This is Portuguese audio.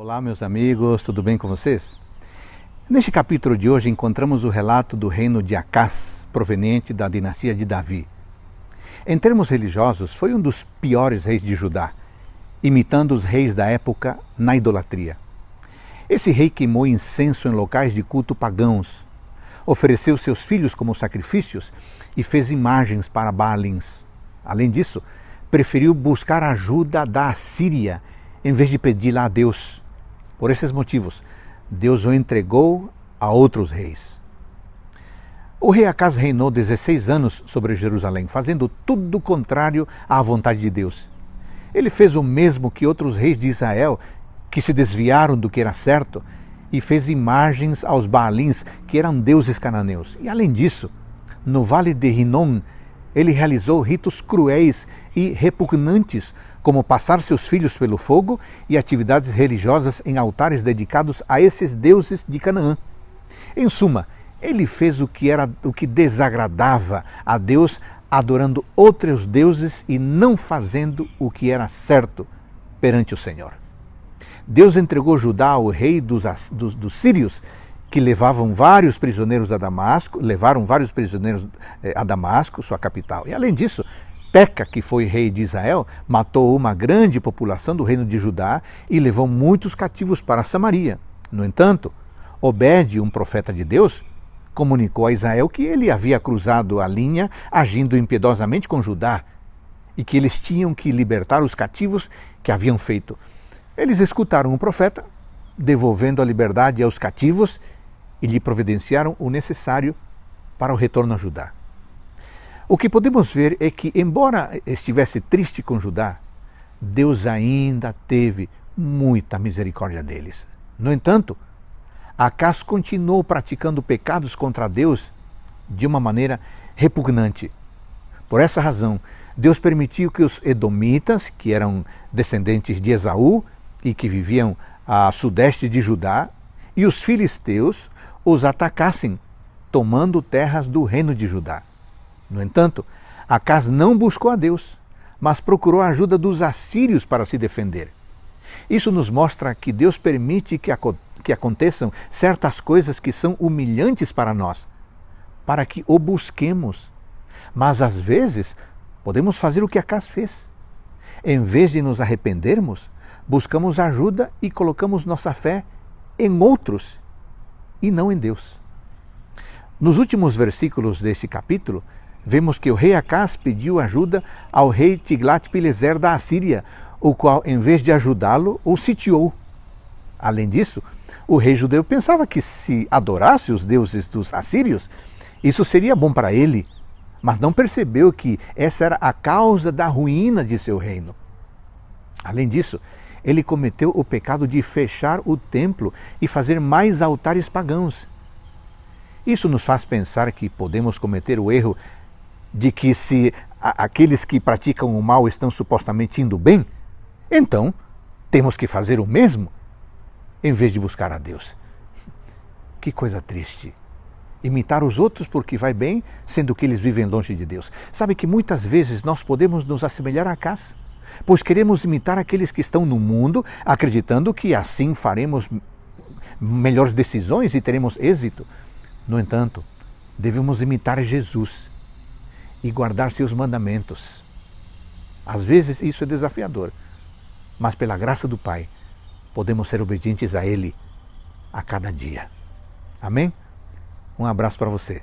Olá, meus amigos, tudo bem com vocês? Neste capítulo de hoje encontramos o relato do reino de Acás, proveniente da dinastia de Davi. Em termos religiosos, foi um dos piores reis de Judá, imitando os reis da época na idolatria. Esse rei queimou incenso em locais de culto pagãos, ofereceu seus filhos como sacrifícios e fez imagens para Baalins. Além disso, preferiu buscar ajuda da Assíria em vez de pedir-la a Deus. Por esses motivos, Deus o entregou a outros reis. O rei Acás reinou 16 anos sobre Jerusalém, fazendo tudo contrário à vontade de Deus. Ele fez o mesmo que outros reis de Israel, que se desviaram do que era certo, e fez imagens aos Baalins, que eram deuses cananeus. E além disso, no vale de Rinom, ele realizou ritos cruéis e repugnantes, como passar seus filhos pelo fogo e atividades religiosas em altares dedicados a esses deuses de Canaã. Em suma, ele fez o que desagradava a Deus, adorando outros deuses e não fazendo o que era certo perante o Senhor. Deus entregou Judá ao rei dos sírios, que levaram vários prisioneiros a Damasco, sua capital. E além disso, Peca, que foi rei de Israel, matou uma grande população do reino de Judá e levou muitos cativos para Samaria. No entanto, Obed, um profeta de Deus, comunicou a Israel que ele havia cruzado a linha agindo impiedosamente com Judá e que eles tinham que libertar os cativos que haviam feito. Eles escutaram o profeta, devolvendo a liberdade aos cativos e lhe providenciaram o necessário para o retorno a Judá. O que podemos ver é que, embora estivesse triste com Judá, Deus ainda teve muita misericórdia deles. No entanto, Acás continuou praticando pecados contra Deus de uma maneira repugnante. Por essa razão, Deus permitiu que os edomitas, que eram descendentes de Esaú e que viviam a sudeste de Judá, e os filisteus os atacassem, tomando terras do reino de Judá. No entanto, Acás não buscou a Deus, mas procurou a ajuda dos assírios para se defender. Isso nos mostra que Deus permite que aconteçam certas coisas que são humilhantes para nós, para que o busquemos. Mas às vezes podemos fazer o que Acás fez. Em vez de nos arrependermos, buscamos ajuda e colocamos nossa fé em outros e não em Deus. Nos últimos versículos deste capítulo, vemos que o rei Acás pediu ajuda ao rei Tiglat-Pileser da Assíria, o qual, em vez de ajudá-lo, o sitiou. Além disso, o rei judeu pensava que se adorasse os deuses dos assírios, isso seria bom para ele, mas não percebeu que essa era a causa da ruína de seu reino. Além disso, ele cometeu o pecado de fechar o templo e fazer mais altares pagãos. Isso nos faz pensar que podemos cometer o erro de que se aqueles que praticam o mal estão supostamente indo bem, então temos que fazer o mesmo, em vez de buscar a Deus. Que coisa triste. Imitar os outros porque vai bem, sendo que eles vivem longe de Deus. Sabe que muitas vezes nós podemos nos assemelhar a Acás, pois queremos imitar aqueles que estão no mundo, acreditando que assim faremos melhores decisões e teremos êxito. No entanto, devemos imitar Jesus e guardar seus mandamentos. Às vezes isso é desafiador, mas pela graça do Pai, podemos ser obedientes a Ele a cada dia. Amém? Um abraço para você.